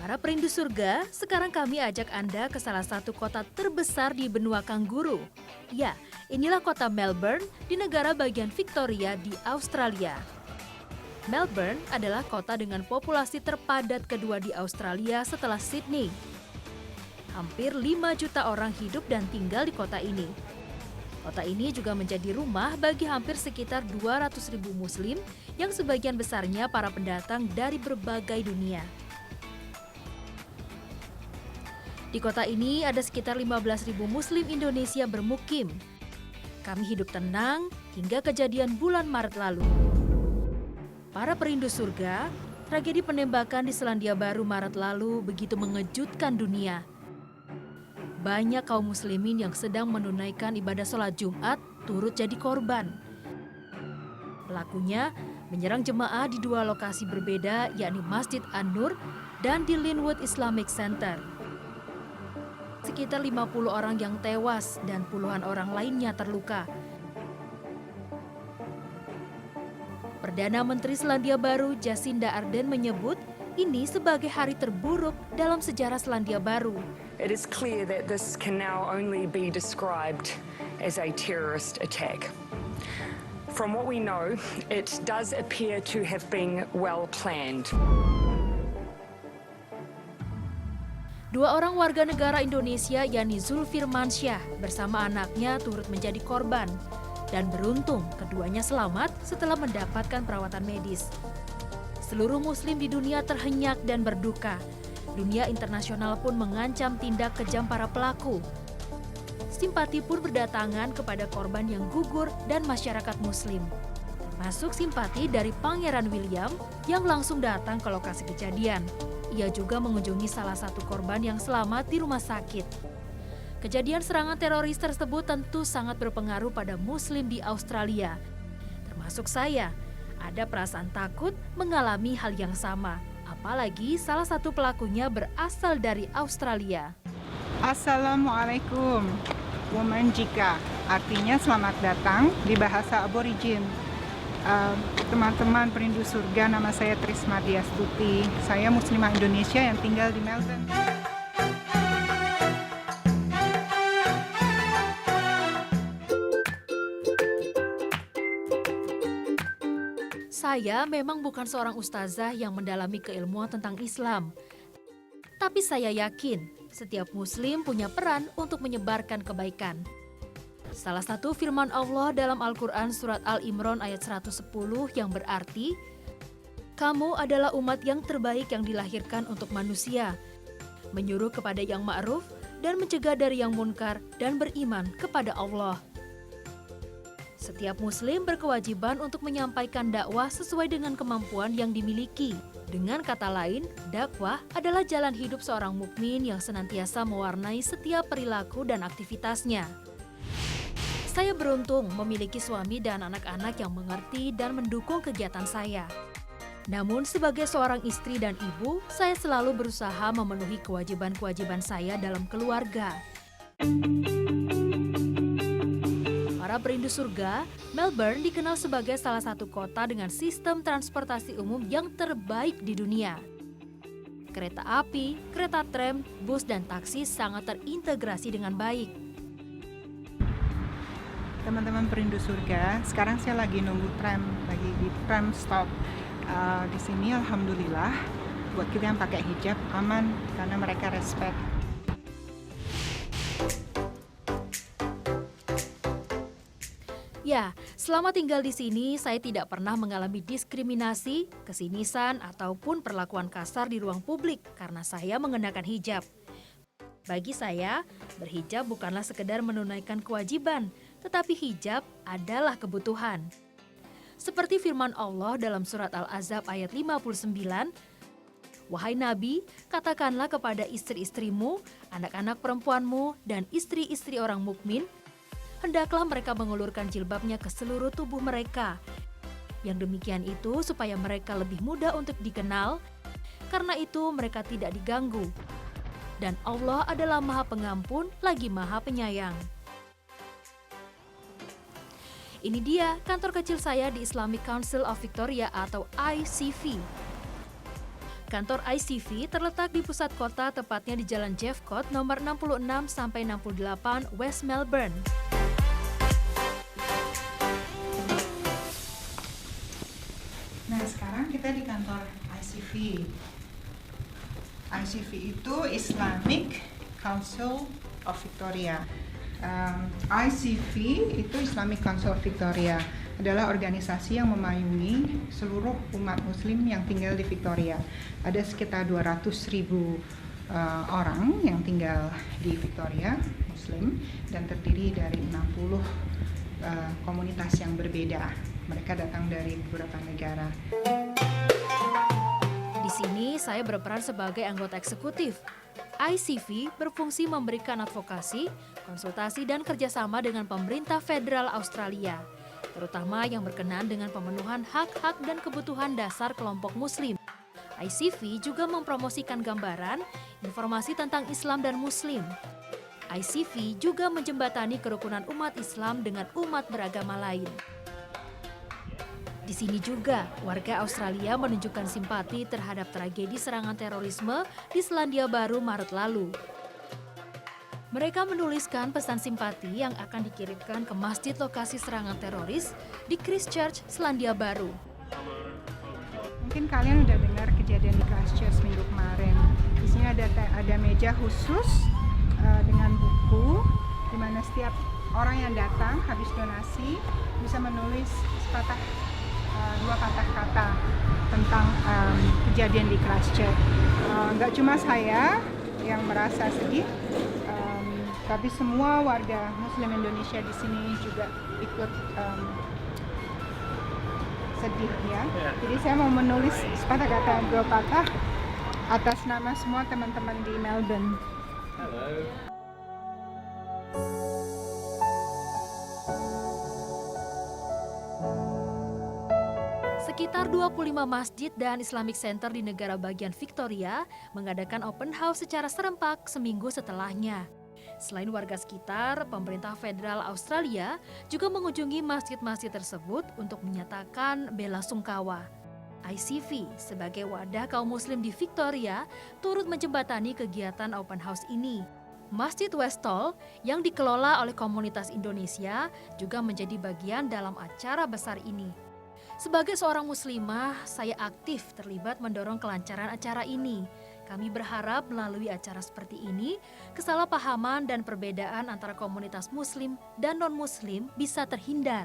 Para perindu surga, sekarang kami ajak Anda ke salah satu kota terbesar di benua kanguru. Ya, inilah kota Melbourne di negara bagian Victoria di Australia. Melbourne adalah kota dengan populasi terpadat kedua di Australia setelah Sydney. Hampir 5 juta orang hidup dan tinggal di kota ini. Kota ini juga menjadi rumah bagi hampir sekitar 200.000 Muslim yang sebagian besarnya para pendatang dari berbagai dunia. Di kota ini ada sekitar 15.000 Muslim Indonesia bermukim. Kami hidup tenang hingga kejadian bulan Maret lalu. Para perindu surga, tragedi penembakan di Selandia Baru Maret lalu begitu mengejutkan dunia. Banyak kaum muslimin yang sedang menunaikan ibadah sholat Jumat turut jadi korban. Pelakunya menyerang jemaah di dua lokasi berbeda, yakni Masjid An-Nur dan di Linwood Islamic Center. Sekitar 50 orang yang tewas dan puluhan orang lainnya terluka. Perdana Menteri Selandia Baru Jacinda Ardern menyebut ini sebagai hari terburuk dalam sejarah Selandia Baru. It is clear that this can now only be described as a terrorist attack. From what we know, it does appear to have been well planned. Dua orang warga negara Indonesia, yakni Zulfirmansyah bersama anaknya turut menjadi korban. Dan beruntung keduanya selamat setelah mendapatkan perawatan medis. Seluruh muslim di dunia terhenyak dan berduka. Dunia internasional pun mengancam tindak kejam para pelaku. Simpati pun berdatangan kepada korban yang gugur dan masyarakat muslim. Termasuk simpati dari Pangeran William yang langsung datang ke lokasi kejadian. Ia juga mengunjungi salah satu korban yang selamat di rumah sakit. Kejadian serangan teroris tersebut tentu sangat berpengaruh pada muslim di Australia. Termasuk saya, ada perasaan takut mengalami hal yang sama. Apalagi salah satu pelakunya berasal dari Australia. Assalamualaikum, Womanjika, artinya selamat datang di bahasa aborigin. Teman-teman perindu surga, nama saya Trisma Diastuti. Saya muslimah Indonesia yang tinggal di Melbourne. Saya memang bukan seorang ustazah yang mendalami keilmuan tentang Islam. Tapi saya yakin setiap muslim punya peran untuk menyebarkan kebaikan. Salah satu firman Allah dalam Al-Quran surat Al-Imran ayat 110 yang berarti, "Kamu adalah umat yang terbaik yang dilahirkan untuk manusia, menyuruh kepada yang ma'ruf dan mencegah dari yang munkar dan beriman kepada Allah." Setiap muslim berkewajiban untuk menyampaikan dakwah sesuai dengan kemampuan yang dimiliki. Dengan kata lain, dakwah adalah jalan hidup seorang mukmin yang senantiasa mewarnai setiap perilaku dan aktivitasnya. Saya beruntung memiliki suami dan anak-anak yang mengerti dan mendukung kegiatan saya. Namun sebagai seorang istri dan ibu, saya selalu berusaha memenuhi kewajiban-kewajiban saya dalam keluarga. Para perindu surga, Melbourne dikenal sebagai salah satu kota dengan sistem transportasi umum yang terbaik di dunia. Kereta api, kereta tram, bus, dan taksi sangat terintegrasi dengan baik. Teman-teman perindu surga, sekarang saya lagi nunggu tram, lagi di tram stop. Di sini alhamdulillah, buat kita yang pakai hijab aman karena mereka respect. Ya, selama tinggal di sini, saya tidak pernah mengalami diskriminasi, kesinisan, ataupun perlakuan kasar di ruang publik karena saya mengenakan hijab. Bagi saya, berhijab bukanlah sekedar menunaikan kewajiban, tetapi hijab adalah kebutuhan. Seperti firman Allah dalam surat Al-Ahzab ayat 59, "Wahai Nabi, katakanlah kepada istri-istrimu, anak-anak perempuanmu, dan istri-istri orang mukmin, hendaklah mereka mengulurkan jilbabnya ke seluruh tubuh mereka. Yang demikian itu supaya mereka lebih mudah untuk dikenal, karena itu mereka tidak diganggu. Dan Allah adalah Maha Pengampun lagi Maha Penyayang." Ini dia kantor kecil saya di Islamic Council of Victoria atau ICV. Kantor ICV terletak di pusat kota, tepatnya di Jalan Jeffcott nomor 66-68 West Melbourne. Nah, sekarang kita di kantor ICV. ICV itu Islamic Council of Victoria. ICV itu Islamic Council of Victoria adalah organisasi yang memayungi seluruh umat muslim yang tinggal di Victoria. Ada sekitar 200.000 orang yang tinggal di Victoria, muslim, dan terdiri dari 60 komunitas yang berbeda. Mereka datang dari beberapa negara. Di sini saya berperan sebagai anggota eksekutif. ICV berfungsi memberikan advokasi, konsultasi, dan kerjasama dengan pemerintah federal Australia, terutama yang berkenaan dengan pemenuhan hak-hak dan kebutuhan dasar kelompok muslim. ICV juga mempromosikan gambaran, informasi tentang Islam dan Muslim. ICV juga menjembatani kerukunan umat Islam dengan umat beragama lain. Di sini juga, warga Australia menunjukkan simpati terhadap tragedi serangan terorisme di Selandia Baru Maret lalu. Mereka menuliskan pesan simpati yang akan dikirimkan ke masjid lokasi serangan teroris di Christchurch, Selandia Baru. Mungkin kalian udah dengar kejadian di Christchurch minggu kemarin. Di sini ada meja khusus dengan buku, di mana setiap orang yang datang habis donasi bisa menulis dua kata-kata tentang kejadian di Christchurch. Nggak cuma saya yang merasa sedih, tapi semua warga Muslim Indonesia di sini juga ikut sedih ya. Jadi saya mau menulis sepatah kata, dua patah atas nama semua teman-teman di Melbourne. Hello. Sekitar 25 masjid dan Islamic Center di negara bagian Victoria mengadakan open house secara serempak seminggu setelahnya. Selain warga sekitar, pemerintah federal Australia juga mengunjungi masjid-masjid tersebut untuk menyatakan bela sungkawa. ICV sebagai wadah kaum muslim di Victoria turut menjembatani kegiatan open house ini. Masjid Westall yang dikelola oleh komunitas Indonesia juga menjadi bagian dalam acara besar ini. Sebagai seorang muslimah, saya aktif terlibat mendorong kelancaran acara ini. Kami berharap melalui acara seperti ini, kesalahpahaman dan perbedaan antara komunitas muslim dan non-muslim bisa terhindar.